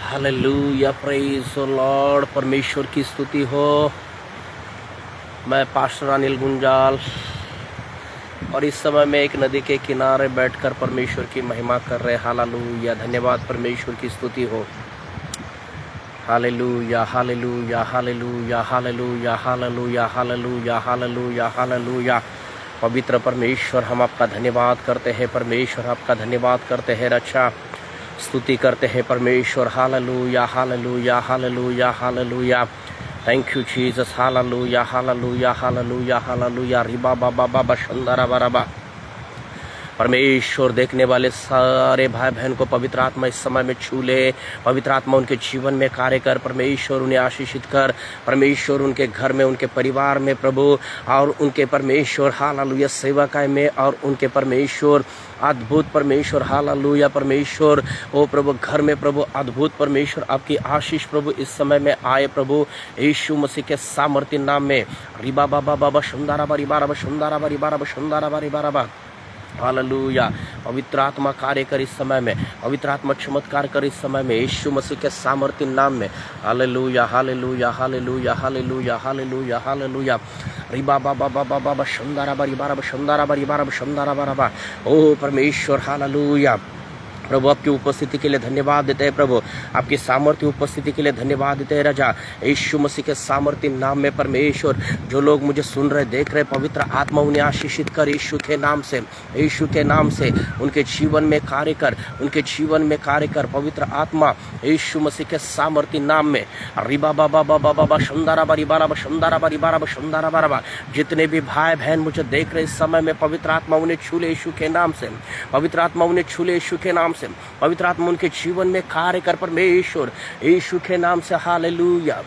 Hallelujah, praise the Lord. परमेश्वर की स्तुति हो। मैं पास्टर अनिल गुंजाल और इस समय मैं एक नदी के किनारे बैठकर परमेश्वर की महिमा कर रहे। हालेलुया, धन्यवाद, परमेश्वर की स्तुति हो। Hallelujah, hallelujah, hallelujah, hallelujah, hallelujah, hallelujah, hallelujah, hallelujah. पवित्र परमेश्वर, हम आपका धन्यवाद करते हैं। परमेश्वर, आपका धन्यवाद करते हैं, रक्षा स्तुति करते हैं परमेश्वर। Hallelujah, hallelujah, hallelujah, hallelujah. Thank you Jesus. Hallelujah, hallelujah, hallelujah, hallelujah. रिबा बाबा बाबा शंदरा बराबा। परमेश्वर, देखने वाले सारे भाई बहन को पवित्र आत्मा इस समय में छू ले। पवित्र आत्मा उनके जीवन में कार्य कर। परमेश्वर, उन्हें आशीषित कर। परमेश्वर, उनके घर में, उनके परिवार में प्रभु, और उनके परमेश्वर हालेलुया सेवकाई में, और उनके परमेश्वर अद्भुत परमेश्वर हालेलुया परमेश्वर, ओ प्रभु घर में प्रभु अद्भुत परमेश्वर आपकी आशीष प्रभु इस समय में आए प्रभु यीशु मसीह के सामर्थ्य नाम में। रिबा बाबा बाबा सुंदरा बा रिबा रबा सुंदरा बा रिबा रबा सुंदरा बा रिबा रबा। हालेलुया। पवित्र आत्मा कार्य कर इस समय में। पवित्र आत्मा चमत्कार कर इस समय में यीशु मसीह के सामर्थ्य नाम में। Hallelujah, hallelujah, hallelujah, hallelujah, hallelujah, hallelujah. रिबा बाबा बाबा बाबा शंदरा बा रिबा रबा सुंदरा बा रिबा रबा सुंदरा बा रबा। ओ परमेश्वर हालेलुया प्रभु, आपकी उपस्थिति के लिए धन्यवाद देते हैं प्रभु। आपकी सामर्थ्य उपस्थिति के लिए धन्यवाद देते हैं राजा। यीशु मसीह के सामर्थ्य नाम में परमेश्वर, जो लोग मुझे सुन रहे देख रहे, पवित्र आत्मा उन्हें आशीषित कर यीशु के नाम से। यीशु के नाम से उनके जीवन में कार्य कर, उनके जीवन में कार्य कर पवित्र आत्मा यीशु मसीह के सामर्थ्य नाम में। रिबा बाबा बाबा बाबा सुंदरा बा रिबा रबा सुंदरा बा रिबा रबा सुंदरा बा रबा। जितने भी भाई बहन मुझे देख रहे इस समय में, पवित्र आत्मा उन्हें छू ले यीशु के नाम से। पवित्र आत्मा उन्हें छू ले यीशु के नाम से। पवित्र आत्मा उनके जीवन में कार्य कर परमेश्वर यीशु के नाम से। हालेलुया,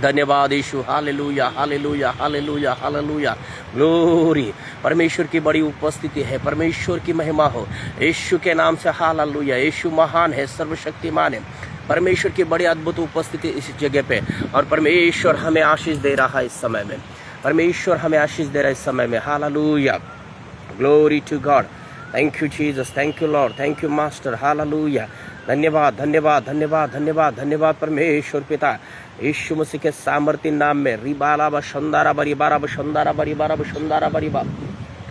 धन्यवाद यीशु। Hallelujah, hallelujah, hallelujah, hallelujah. Glory, परमेश्वर की बड़ी उपस्थिति है। परमेश्वर की महिमा हो यीशु के नाम से। हालेलुया। यीशु महान है, सर्वशक्तिमान है। परमेश्वर की बड़ी अद्भुत उपस्थिति इस जगह पे, और परमेश्वर हमें आशीष दे रहा है इस समय में। परमेश्वर हमें आशीष दे रहा है इस समय में। Hallelujah, glory to God. Thank you Jesus, thank you Lord, thank you master. Hallelujah. धन्यवाद, धन्यवाद, धन्यवाद, धन्यवाद, धन्यवाद परमेश्वर पिता यीशु मसीह के सामर्थ्य नाम में। रिबाला ब शंदारा ब रिबारा ब शंदारा ब रिबारा ब शंदारा ब रिबा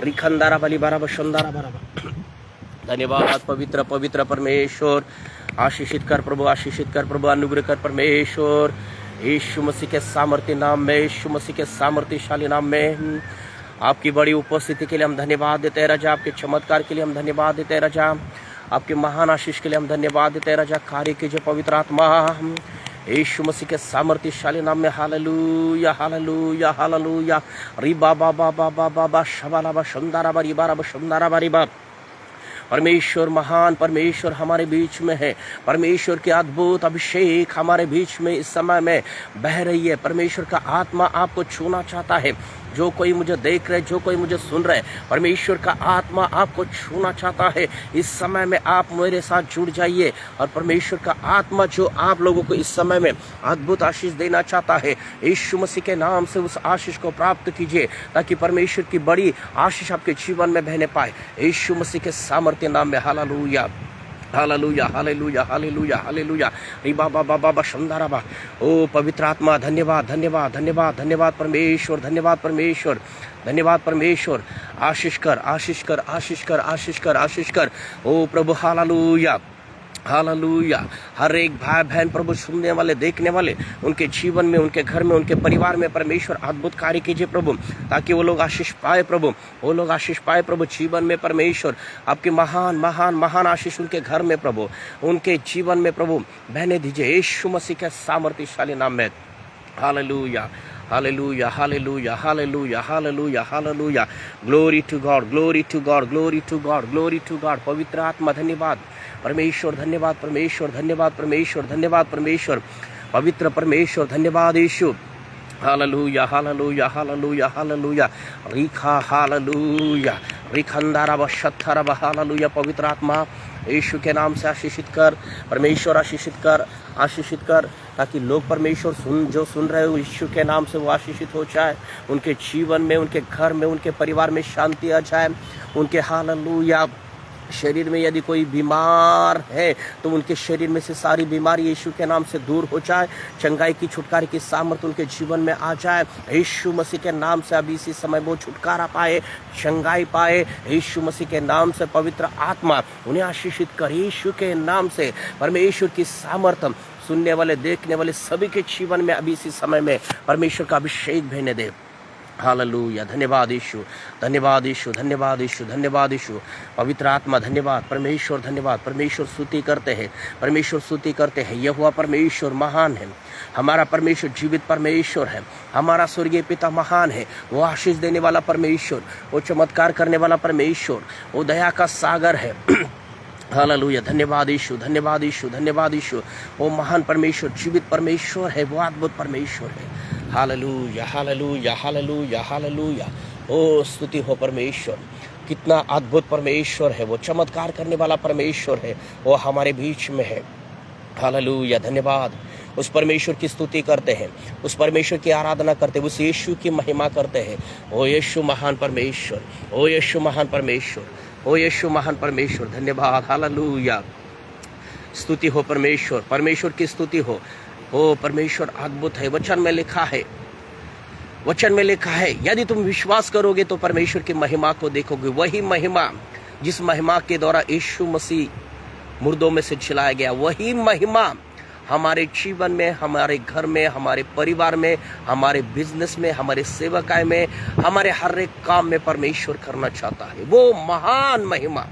रिखंदारा ब रिबारा ब शंदारा ब रबा। धन्यवाद पवित्र पवित्र परमेश्वर। आशीषित कर प्रभु, आशीषित कर प्रभु, अनुग्रह कर परमेश्वर यीशु मसीह के सामर्थ्य नाम में। यीशु मसीह के सामर्थ्यशाली नाम में आपकी बड़ी उपस्थिति के लिए हम धन्यवाद देते हैं राजा। आपके चमत्कार के लिए हम धन्यवाद देते हैं राजा। आपके महान आशीष के लिए हम धन्यवाद देते हैं राजा। कार्य कीजिए पवित्र आत्मा यीशु मसीह के सामर्थ्यशाली नाम में। Hallelujah, hallelujah, hallelujah. रिबा बाबा बाबा बाबा शबाला बा शंदारा बा रिबा रबा शंदारा बा रिबा। परमेश्वर महान, परमेश्वर हमारे बीच में है। परमेश्वर के अद्भुत अभिषेक हमारे बीच में इस समय में बह रही है। परमेश्वर का आत्मा आपको छूना चाहता है। जो कोई मुझे देख रहे, जो कोई मुझे सुन रहे, परमेश्वर का आत्मा आपको छूना चाहता है। इस समय में आप मेरे साथ जुड़ जाइए, और परमेश्वर का आत्मा जो आप लोगों को इस समय में अद्भुत आशीष देना चाहता है, यीशु मसीह के नाम से उस आशीष को प्राप्त कीजिए, ताकि परमेश्वर की बड़ी आशीष आपके जीवन में बहने पाए यीशु मसीह के सामर्थ्य नाम में। Hallelujah, hallelujah, hallelujah, hallelujah, hallelujah. रिबा बाबा बाबा शंदारा बा। ओ पवित्र आत्मा, धन्यवाद, धन्यवाद, धन्यवाद, धन्यवाद परमेश्वर, धन्यवाद परमेश्वर, धन्यवाद परमेश्वर। आशीष कर, आशीष कर, आशीष कर, आशीष कर, आशीष कर। ओ प्रभु हालेलुया, हालेलुया। हर एक भाई बहन प्रभु, सुनने वाले, देखने वाले, उनके जीवन में, उनके घर में, उनके परिवार में परमेश्वर अद्भुत कार्य कीजिए प्रभु, ताकि वो लोग आशीष पाए प्रभु, वो लोग आशीष पाए प्रभु जीवन में। परमेश्वर आपके महान महान महान आशीष उनके घर में प्रभु, उनके जीवन में प्रभु बहने दीजिए यीशु मसीह के सामर्थ्यशाली नाम में। Hallelujah, hallelujah, hallelujah, hallelujah, hallelujah, hallelujah. Glory to God, glory to God, glory to God, glory to God. पवित्र आत्मा धन्यवाद परमेश्वर, धन्यवाद परमेश्वर, धन्यवाद परमेश्वर, धन्यवाद परमेश्वर। पवित्र परमेश्वर धन्यवाद यीशु। Hallelujah, hallelujah, hallelujah, hallelujah. रिखा हालेलुया, रिखंदारा व शत्थरा व हालेलुया। पवित्र आत्मा यीशु के नाम से आशीषित कर परमेश्वर, आशीषित कर, आशीषित कर, ताकि लोग परमेश्वर जो सुन रहे हो यीशु के नाम से वो आशीषित हो जाए। उनके जीवन में, उनके घर में, उनके परिवार में शांति आ जाए। उनके हालेलुया शरीर में यदि कोई बीमार है तो उनके शरीर में से सारी बीमारी यीशु के नाम से दूर हो जाए। चंगाई की छुटकारे की सामर्थ उनके जीवन में आ जाए। यीशु मसीह के नाम से अभी इसी समय वो छुटकारा पाए, चंगाई पाए। यीशु मसीह के नाम से पवित्र आत्मा उन्हें आशीषित कर। यीशु के नाम से परमेश्वर की सामर्थ सुनने वाले देखने वाले सभी के जीवन में अभी इसी समय में परमेश्वर का अभिषेक भेजने दे। हालेलुया। धन्यवाद यीशु, धन्यवाद यीशु, धन्यवाद यीशु, धन्यवाद यीशु। पवित्र आत्मा धन्यवाद। परमेश्वर धन्यवाद। परमेश्वर स्तुति करते हैं, परमेश्वर स्तुति करते हैं। यहोवा परमेश्वर महान है। हमारा परमेश्वर जीवित परमेश्वर है। हमारा स्वर्गीय पिता महान है। वो आशीष देने वाला परमेश्वर, वो चमत्कार करने वाला परमेश्वर, वो दया का सागर है। हालेलुया। धन्यवाद यीशु, धन्यवाद यीशु, धन्यवाद यीशु। वो महान परमेश्वर जीवित परमेश्वर है, वो अद्भुत परमेश्वर है। Hallelujah, hallelujah, hallelujah, hallelujah. ओ स्तुति हो परमेश्वर, कितना अद्भुत परमेश्वर है। वो चमत्कार करने वाला परमेश्वर है, वो हमारे बीच में है। हालेलुया। धन्यवाद। उस परमेश्वर की स्तुति करते हैं, उस परमेश्वर की आराधना करते हैं, उस यीशु की महिमा करते हैं। ओ यीशु महान परमेश्वर, ओ यीशु महान परमेश्वर, ओ यीशु महान परमेश्वर। धन्यवाद। हालेलुया। स्तुति हो परमेश्वर, परमेश्वर की स्तुति हो। ओ परमेश्वर अद्भुत है। वचन में लिखा है, वचन में लिखा है, यदि तुम विश्वास करोगे तो परमेश्वर की महिमा को देखोगे। वही महिमा जिस महिमा के द्वारा यीशु मसीह मुर्दों में से जिलाया गया, वही महिमा हमारे जीवन में, हमारे घर में, हमारे परिवार में, हमारे बिजनेस में, हमारे सेवकाई में, हमारे हर एक काम में परमेश्वर करना चाहता है। वो महान महिमा,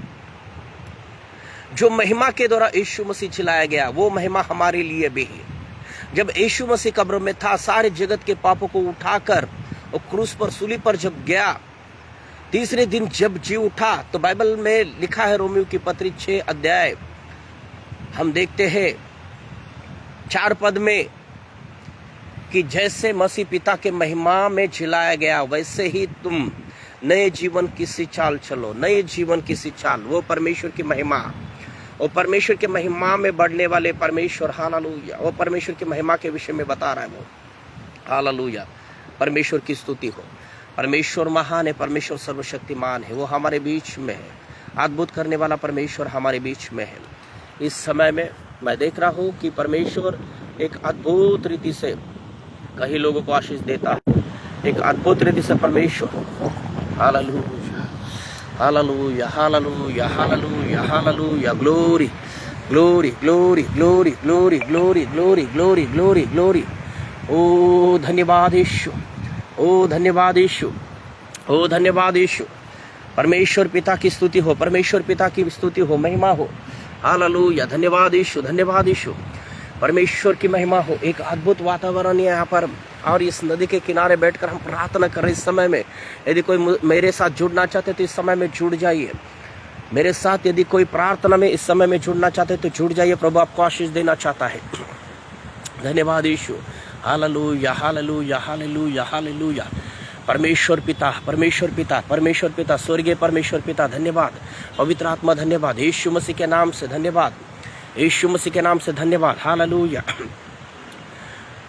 जो महिमा के द्वारा यीशु मसीह जिलाया गया, वो महिमा हमारे लिए भी है। जब यीशु मसीह कब्र में था, सारे जगत के पापों को उठाकर और क्रूस पर, सूली पर जब गया, तीसरे दिन जब जी उठा, तो बाइबल में लिखा है, रोमियो की पत्री 6 अध्याय हम देखते हैं 4 पद में कि जैसे मसीह पिता के महिमा में जिलाया गया, वैसे ही तुम नए जीवन की सी चाल चलो। नए जीवन की सी चाल, वो परमेश्वर की महिमा, वो परमेश्वर के महिमा में बढ़ने वाले परमेश्वर। हालेलुया। वो परमेश्वर की महिमा के विषय में बता रहा है वो। हालेलुया। परमेश्वर की स्तुति हो। परमेश्वर महान है, परमेश्वर सर्वशक्तिमान है, वो हमारे बीच में है। अद्भुत करने वाला परमेश्वर हमारे बीच में है। इस समय में मैं देख रहा हूँ कि परमेश्वर एक अद्भुत रीति से कई लोगों को आशीष देता है, एक अद्भुत रीति से परमेश्वर। Hallelujah, hallelujah, hallelujah, hallelujah, hallelujah. Glory, glory, glory, glory, glory, glory, glory, glory, glory, glory. ओ धन्यवाद यीशु, ओ धन्यवाद यीशु, ओ धन्यवाद यीशु। परमेश्वर पिता की स्तुति हो, परमेश्वर पिता की स्तुति हो, महिमा हो। हालेलुया। धन्यवाद यीशु, धन्यवाद यीशु। परमेश्वर की महिमा हो। एक अद्भुत वातावरण है यहाँ पर, और इस नदी के किनारे बैठकर हम प्रार्थना कर रहे। इस समय में यदि कोई मेरे साथ जुड़ना चाहते तो इस समय में जुड़ जाइए। मेरे साथ यदि कोई प्रार्थना में इस समय में जुड़ना चाहते तो जुड़ जाइए। प्रभु आपको आशीष देना चाहता है। धन्यवाद यीशु। Hallelujah, hallelujah, hallelujah, hallelujah. परमेश्वर पिता, परमेश्वर पिता, परमेश्वर पिता, स्वर्गीय परमेश्वर पिता धन्यवाद। पवित्र आत्मा धन्यवाद। यीशु मसीह के नाम से धन्यवाद, यीशु मसीह के नाम से धन्यवाद। हालेलुया।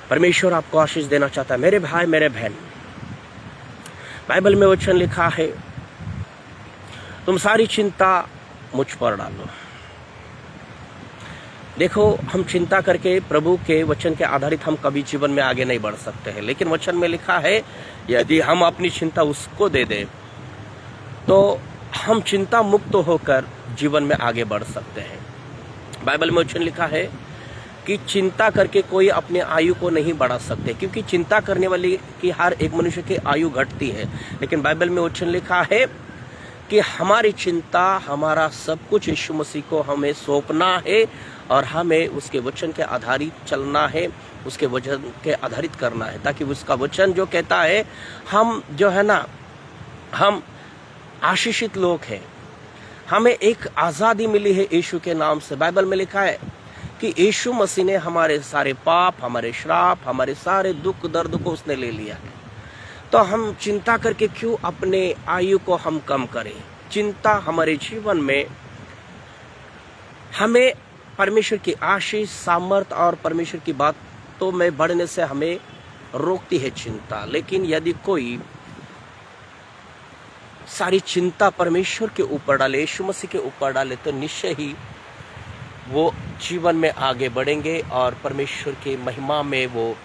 परमेश्वर आपको आशीष देना चाहता है। मेरे भाई, मेरे बहन, बाइबल में वचन लिखा है, तुम सारी चिंता मुझ पर डालो। देखो, हम चिंता करके प्रभु के वचन के आधारित हम कभी जीवन में आगे नहीं बढ़ सकते हैं, लेकिन वचन में लिखा है यदि हम अपनी चिंता उसको दे दें तो हम चिंता मुक्त होकर जीवन में आगे बढ़ सकते हैं। बाइबल में वचन लिखा है कि चिंता करके कोई अपने आयु को नहीं बढ़ा सकते, क्योंकि चिंता करने वाली की हर एक मनुष्य की आयु घटती है। लेकिन बाइबल में वचन लिखा है कि हमारी चिंता, हमारा सब कुछ यीशु मसीह को हमें सौंपना है और हमें उसके वचन के आधारित चलना है, उसके वचन के आधारित करना है, ताकि उसका वचन जो कहता है, हम जो है ना, हम आशीषित लोग हैं, हमें एक आज़ादी मिली है यीशु के नाम से। बाइबल में लिखा है कि यीशु मसीह ने हमारे सारे पाप, हमारे श्राप, हमारे सारे दुख दर्द को उसने ले लिया है। तो हम चिंता करके क्यों अपने आयु को हम कम करें। चिंता हमारे जीवन में हमें परमेश्वर की आशीष, सामर्थ और परमेश्वर की बातों में बढ़ने से हमें रोकती है चिंता। लेकिन यदि कोई सारी चिंता परमेश्वर के ऊपर डाले, यीशु मसीह के ऊपर डाले, तो निश्चय ही वो जीवन में आगे बढ़ेंगे और परमेश्वर की महिमा में वो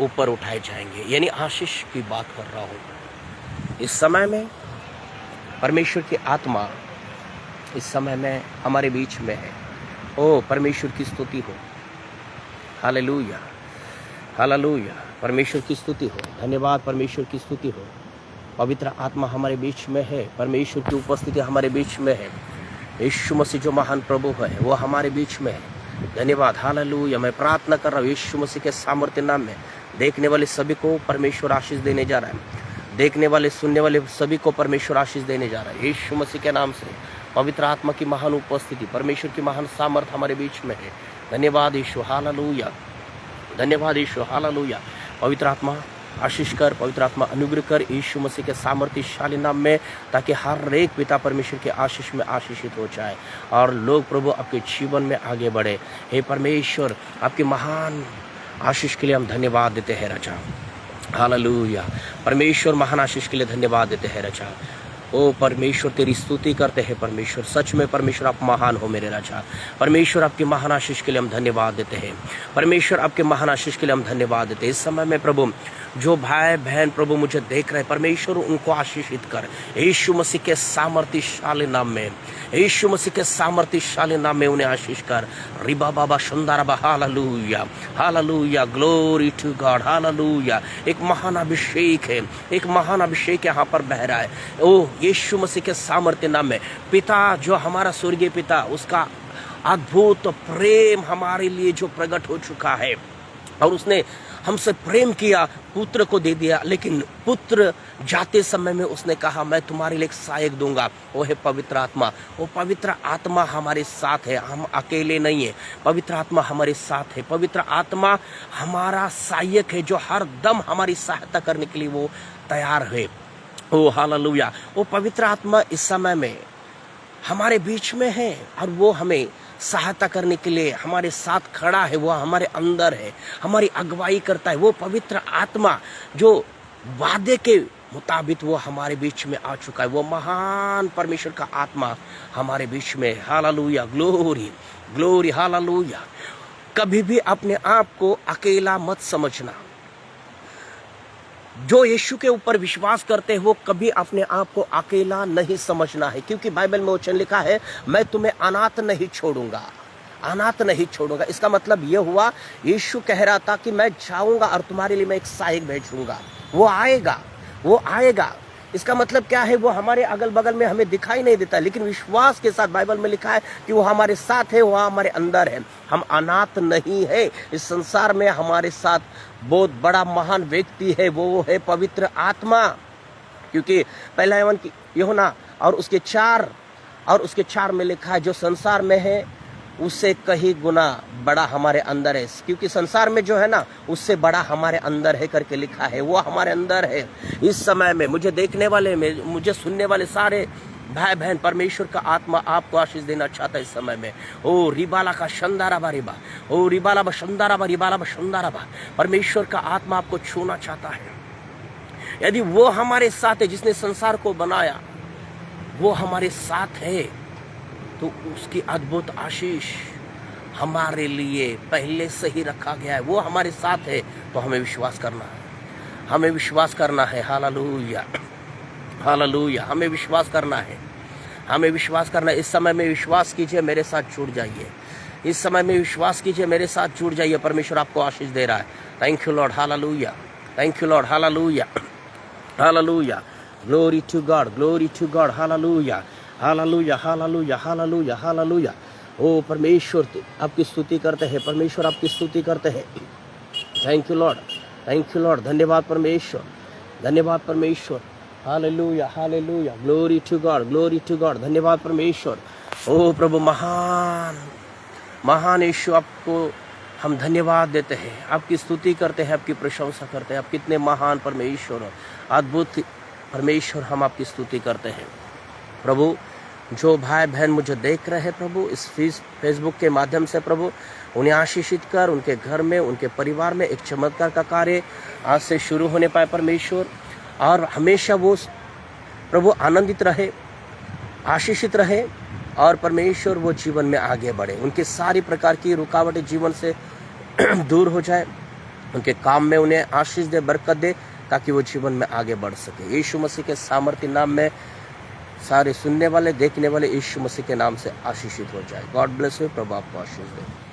ऊपर उठाए जाएंगे। यानी आशीष की बात कर रहा हूँ। इस समय में परमेश्वर की आत्मा इस समय में हमारे बीच में है। ओ परमेश्वर की स्तुति हो, हालेलुया, हालेलुया, परमेश्वर की स्तुति हो, धन्यवाद, परमेश्वर की स्तुति हो। पवित्र आत्मा हमारे बीच में है, परमेश्वर की उपस्थिति हमारे बीच में है। यीशु मसीह जो महान प्रभु है वो हमारे बीच में है। धन्यवाद, हालेलुया। मैं प्रार्थना कर रहा हूँ यीशु मसीह के सामर्थ्य नाम में देखने वाले सभी को परमेश्वर आशीष देने जा रहा है। देखने वाले, सुनने वाले सभी को परमेश्वर आशीष देने जा रहा है। यीशु मसीह के नाम से पवित्र आत्मा की महान उपस्थिति, परमेश्वर की महान सामर्थ हमारे बीच में है। धन्यवाद यीशु, हालेलुया, धन्यवाद यीशु, हालेलुया। पवित्र आत्मा आशीष कर, पवित्र आत्मा अनुग्रह कर यीशु मसीह के सामर्थ्यशाली नाम में, ताकि हर एक पिता परमेश्वर के आशीष में आशीषित हो जाए और लोग प्रभु आपके जीवन में आगे बढ़े। हे परमेश्वर, आपके महान आशीष के लिए हम धन्यवाद देते हैं राजा, हालेलुया। परमेश्वर महान आशीष के लिए धन्यवाद देते हैं राजा। ओ परमेश्वर तेरी स्तुति करते हैं परमेश्वर, सच में परमेश्वर आप महान हो मेरे राजा। परमेश्वर आपके महान आशीष के लिए हम धन्यवाद देते हैं। परमेश्वर आपके महान आशीष के लिए हम धन्यवाद देते हैं। इस समय में प्रभु जो भाई बहन प्रभु मुझे देख रहे हैं, परमेश्वर उनको आशीषित कर यीशु मसीह के सामर्थ्यशाली नाम में, यीशु मसीह के सामर्थ्यशाली नाम में उन्हें आशीष कर। रिबा बाबा शंदाराबा, hallelujah, hallelujah, glory to God, hallelujah. एक महान अभिषेक है, एक महान अभिषेक यहाँ पर बह रहा है। ओ यीशु मसीह के सामर्थ्य नाम में पिता, जो हमारा स्वर्गीय पिता, उसका अद्भुत प्रेम हमारे लिए जो प्रकट हो चुका है और उसने हमसे प्रेम किया, पुत्र को दे दिया। लेकिन पुत्र जाते समय में उसने कहा मैं तुम्हारे लिए एक सहायक दूंगा, वो है पवित्र आत्मा। वो पवित्र आत्मा हमारे साथ है, हम अकेले नहीं है। पवित्र आत्मा हमारे साथ है, पवित्र आत्मा हमारा सहायक है, जो हर दम हमारी सहायता करने के लिए वो तैयार है। ओ हालेलुया। वो पवित्र आत्मा इस समय में हमारे बीच में है और वो हमें सहायता करने के लिए हमारे साथ खड़ा है, वो हमारे अंदर है, हमारी अगुवाई करता है। वो पवित्र आत्मा जो वादे के मुताबिक वो हमारे बीच में आ चुका है, वो महान परमेश्वर का आत्मा हमारे बीच में। Hallelujah, glory, glory, hallelujah. कभी भी अपने आप को अकेला मत समझना। जो यीशु के ऊपर विश्वास करते हैं वो कभी अपने आप को अकेला नहीं समझना है, क्योंकि बाइबल में वचन लिखा है मैं तुम्हें अनाथ नहीं छोड़ूंगा, अनाथ नहीं छोड़ूंगा। इसका मतलब यह हुआ, यीशु कह रहा था कि मैं जाऊंगा और तुम्हारे लिए मैं एक सहायक भेजूंगा, वो आएगा, वो आएगा। इसका मतलब क्या है, वो हमारे अगल बगल में हमें दिखाई नहीं देता, लेकिन विश्वास के साथ बाइबल में लिखा है कि वो हमारे साथ है, वो हमारे अंदर है। हम अनाथ नहीं है। इस संसार में हमारे साथ बहुत बड़ा महान व्यक्ति है, वो है पवित्र आत्मा। क्योंकि पहला यूहन्ना और उसके 4 में लिखा है जो संसार में है उससे कहीं गुना बड़ा हमारे अंदर है। क्योंकि संसार में जो है ना उससे बड़ा हमारे अंदर है करके लिखा है, वो हमारे अंदर है। इस समय में मुझे देखने वाले में, मुझे सुनने वाले सारे भाई बहन, परमेश्वर का आत्मा आपको आशीष देना चाहता है इस समय में। ओ रिबाला का शंदाराबा रिबा, ओ रिबाला बा शंदाराबा, रिबाला बा शंदाराबा। परमेश्वर का आत्मा आपको छूना चाहता है। यदि वो हमारे साथ है, जिसने संसार को बनाया वो हमारे साथ है, तो उसकी अद्भुत आशीष हमारे लिए पहले से ही रखा गया है। वो हमारे साथ है, तो हमें विश्वास करना है, हमें विश्वास करना है। Hallelujah, hallelujah. हमें विश्वास करना है, हमें विश्वास करना है। इस समय में विश्वास कीजिए, मेरे साथ जुड़ जाइए। इस समय में विश्वास कीजिए, मेरे साथ जुड़ जाइए। परमेश्वर आपको आशीष दे रहा है। Thank you Lord, hallelujah, thank you Lord, hallelujah, hallelujah. Glory to God, glory to God, hallelujah, hallelujah, hallelujah, hallelujah, hallelujah. ओ परमेश्वर आपकी स्तुति करते हैं, परमेश्वर आपकी स्तुति करते हैं। Thank you Lord, thank you Lord. धन्यवाद परमेश्वर, धन्यवाद परमेश्वर। Hallelujah, hallelujah, glory to God, glory to God. धन्यवाद परमेश्वर। ओ प्रभु महान, महान यीशु, आपको हम धन्यवाद देते हैं, आपकी स्तुति करते हैं, आपकी प्रशंसा करते हैं। आप कितने महान परमेश्वर हो, अद्भुत परमेश्वर, हम आपकी स्तुति करते हैं। प्रभु जो भाई बहन मुझे देख रहे हैं प्रभु इस फेसबुक के माध्यम से, प्रभु उन्हें आशीषित कर, उनके घर में, उनके परिवार में एक चमत्कार का कार्य आज से शुरू होने पाए परमेश्वर। और हमेशा वो प्रभु आनंदित रहे, आशीषित रहे और परमेश्वर वो जीवन में आगे बढ़े, उनकी सारी प्रकार की रुकावटें जीवन से दूर हो जाए, उनके काम में उन्हें आशीष दे, बरकत दे, ताकि वो जीवन में आगे बढ़ सके। यीशु मसीह के सामर्थ्य नाम में सारे सुनने वाले, देखने वाले यीशु मसीह के नाम से आशीषित हो जाए। God bless you. प्रभु आपको आशीष दे।